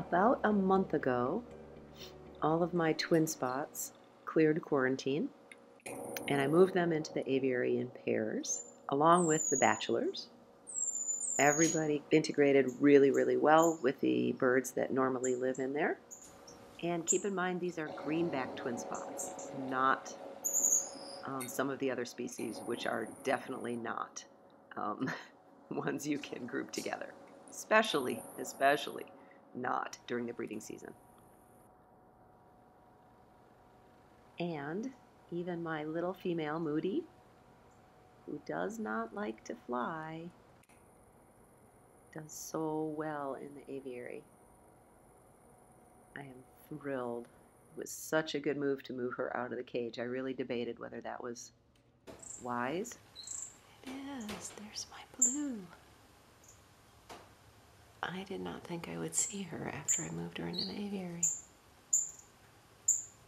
About a month ago, all of my twin spots cleared quarantine, and I moved them into the aviary in pairs, along with the bachelors. Everybody integrated really, really well with the birds that normally live in there. And keep in mind, these are greenback twin spots, not some of the other species, which are definitely not ones you can group together, especially not during the breeding season. And even my little female, Moody, who does not like to fly, does so well in the aviary. I am thrilled. It was such a good move to move her out of the cage. I really debated whether that was wise. It is. There's my blue. I did not think I would see her after I moved her into the aviary.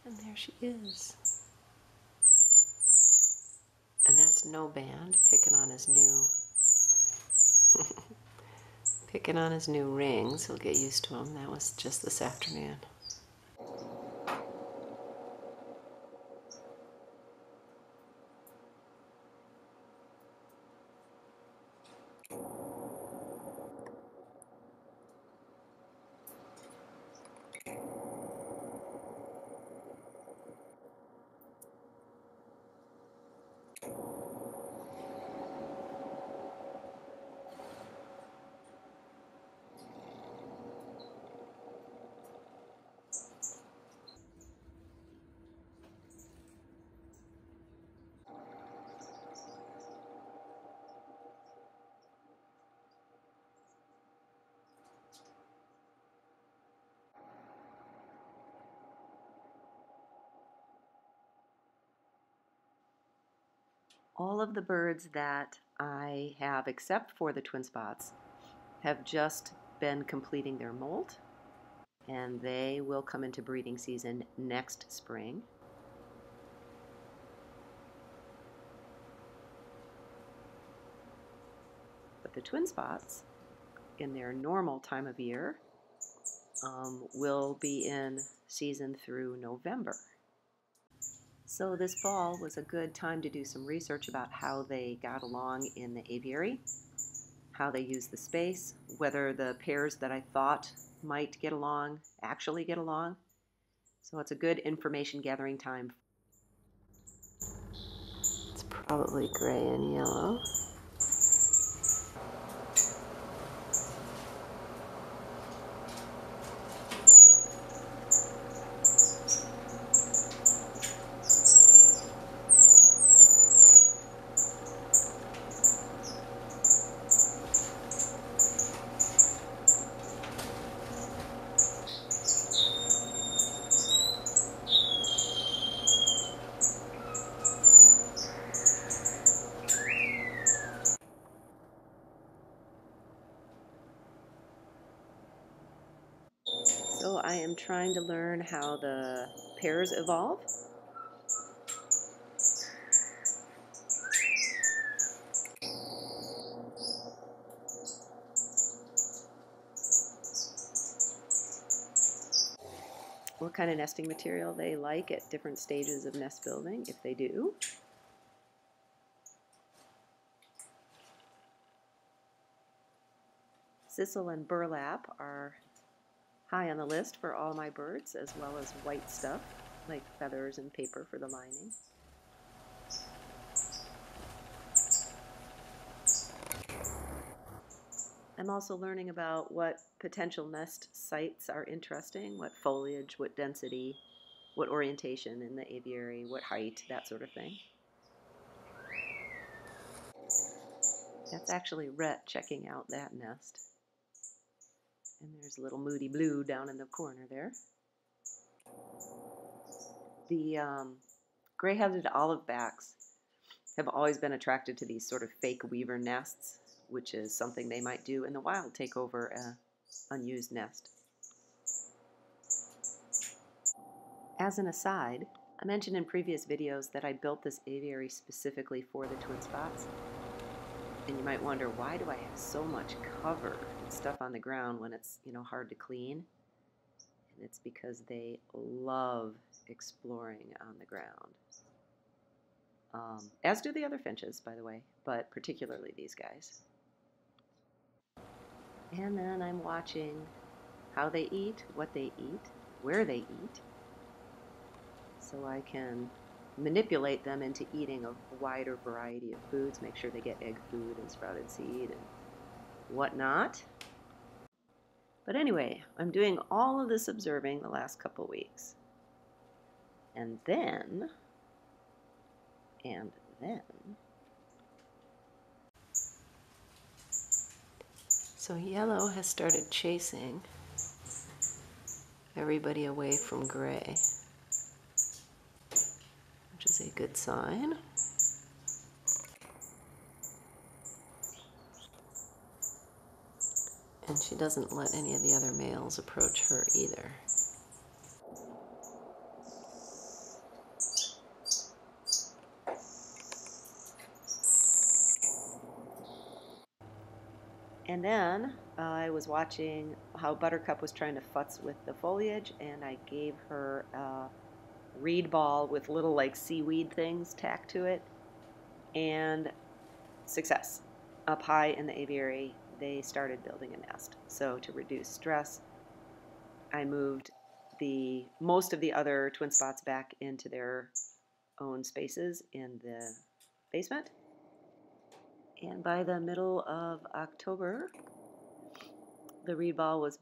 And there she is. And that's No Band picking on his new rings. He'll get used to them. That was just this afternoon. All of the birds that I have, except for the twin spots, have just been completing their molt, and they will come into breeding season next spring. But the twin spots, in their normal time of year, will be in season through November. So this fall was a good time to do some research about how they got along in the aviary, how they use the space, whether the pairs that I thought might get along actually get along. So it's a good information gathering time. It's probably gray and yellow. So I am trying to learn how the pairs evolve. What kind of nesting material they like at different stages of nest building, if they do. Sisal and burlap are high on the list for all my birds, as well as white stuff like feathers and paper for the lining. I'm also learning about what potential nest sites are interesting, what foliage, what density, what orientation in the aviary, what height, that sort of thing. That's actually Rhett checking out that nest. And there's little Moody Blue down in the corner there. The gray-headed olivebacks have always been attracted to these sort of fake weaver nests, which is something they might do in the wild, take over an unused nest. As an aside, I mentioned in previous videos that I built this aviary specifically for the twin spots. And you might wonder, why do I have so much cover and stuff on the ground when it's, hard to clean? And it's because they love exploring on the ground. As do the other finches, by the way, but particularly these guys. And then I'm watching how they eat, what they eat, where they eat, so I can manipulate them into eating a wider variety of foods, make sure they get egg food and sprouted seed and whatnot. But anyway, I'm doing all of this observing the last couple weeks. And then, So yellow has started chasing everybody away from gray, which is a good sign. And she doesn't let any of the other males approach her either. And then I was watching how Buttercup was trying to futz with the foliage, and I gave her a reed ball with little like seaweed things tacked to it, and success. Up high in the aviary, they started building a nest. So to reduce stress, I moved most of the other twin spots back into their own spaces in the basement. And by the middle of October, the reed ball was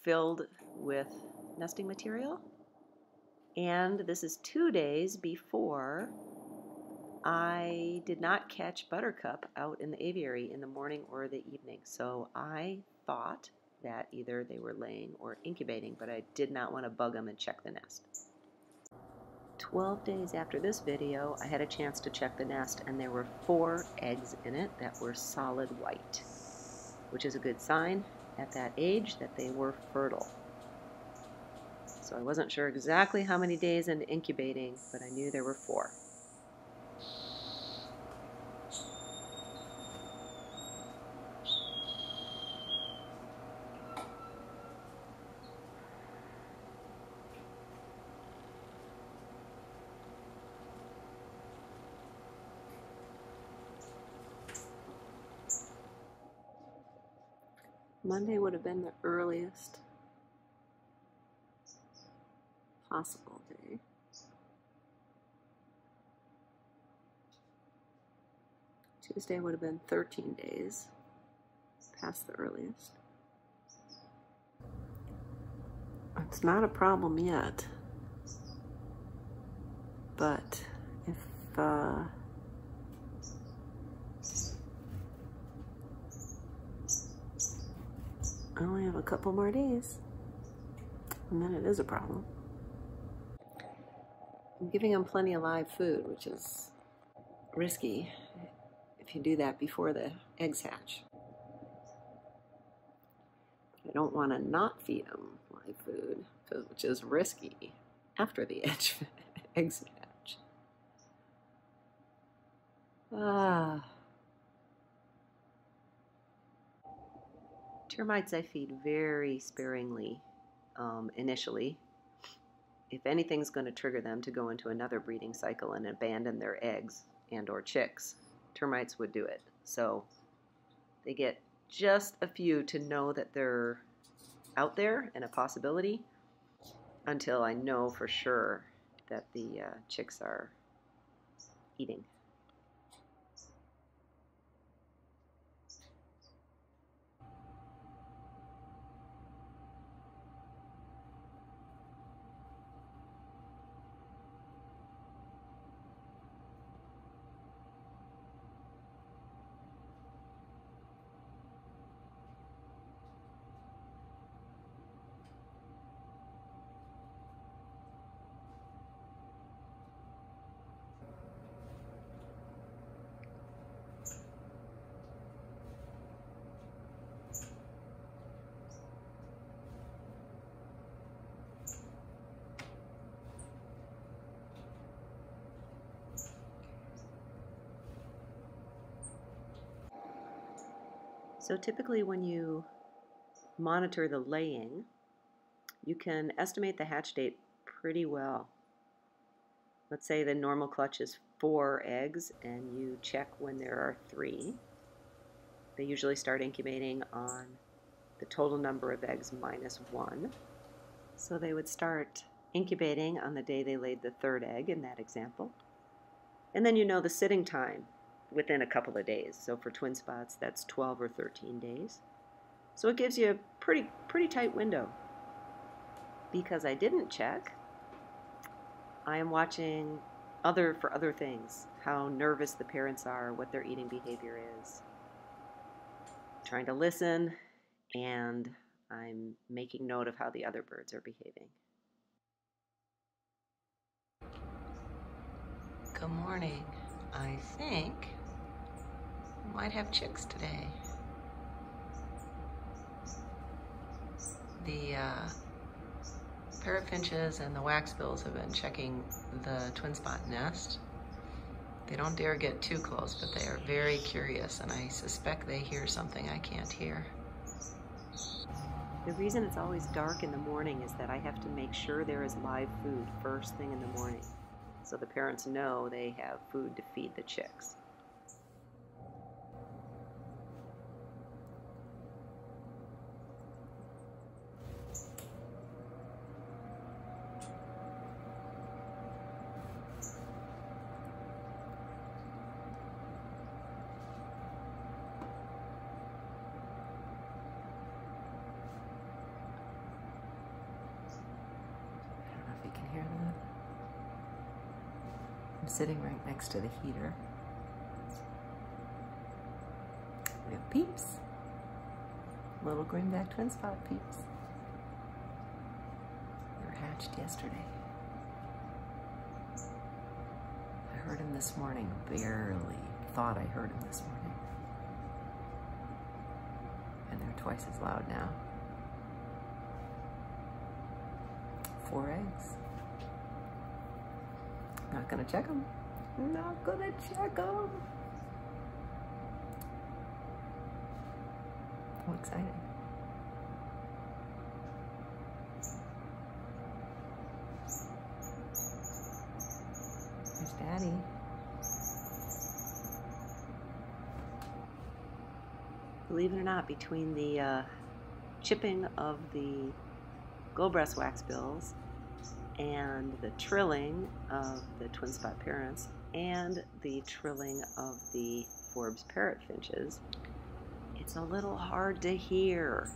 filled with nesting material. And this is 2 days before I did not catch Buttercup out in the aviary in the morning or the evening. So I thought that either they were laying or incubating, but I did not want to bug them and check the nest. 12 days after this video, I had a chance to check the nest, and there were 4 eggs in it that were solid white, which is a good sign at that age that they were fertile. So I wasn't sure exactly how many days into incubating, but I knew there were 4. Monday would have been the earliest possible day. Tuesday would have been 13 days past the earliest. It's not a problem yet, but if I only have a couple more days, and then it is a problem. I'm giving them plenty of live food, which is risky if you do that before the eggs hatch. I don't want to not feed them live food, which is risky after the eggs hatch. Termites I feed very sparingly initially. If anything's going to trigger them to go into another breeding cycle and abandon their eggs and or chicks, termites would do it. So they get just a few to know that they're out there and a possibility until I know for sure that the chicks are eating. So typically when you monitor the laying, you can estimate the hatch date pretty well. Let's say the normal clutch is 4 eggs and you check when there are 3. They usually start incubating on the total number of eggs minus 1. So they would start incubating on the day they laid the 3rd egg in that example. And then you know the sitting time within a couple of days. So for twin spots, that's 12 or 13 days. So it gives you a pretty tight window. Because I didn't check, I am watching for other things, how nervous the parents are, what their eating behavior is. Trying to listen, and I'm making note of how the other birds are behaving. Good morning. I think we might have chicks today. The parrot finches and the waxbills have been checking the twin spot nest. They don't dare get too close, but they are very curious, and I suspect they hear something I can't hear. The reason it's always dark in the morning is that I have to make sure there is live food first thing in the morning, so the parents know they have food to feed the chicks. You can hear that. I'm sitting right next to the heater. We have peeps. Little greenback twin spot peeps. They were hatched yesterday. I heard him this morning, barely thought I heard him this morning. And they're twice as loud now. 4 eggs. Not gonna check them. Not gonna check them. How exciting. There's Daddy. Believe it or not, between the chipping of the gold-breast waxbills and the trilling of the twin spot parents and the trilling of the Forbes parrot finches, it's a little hard to hear.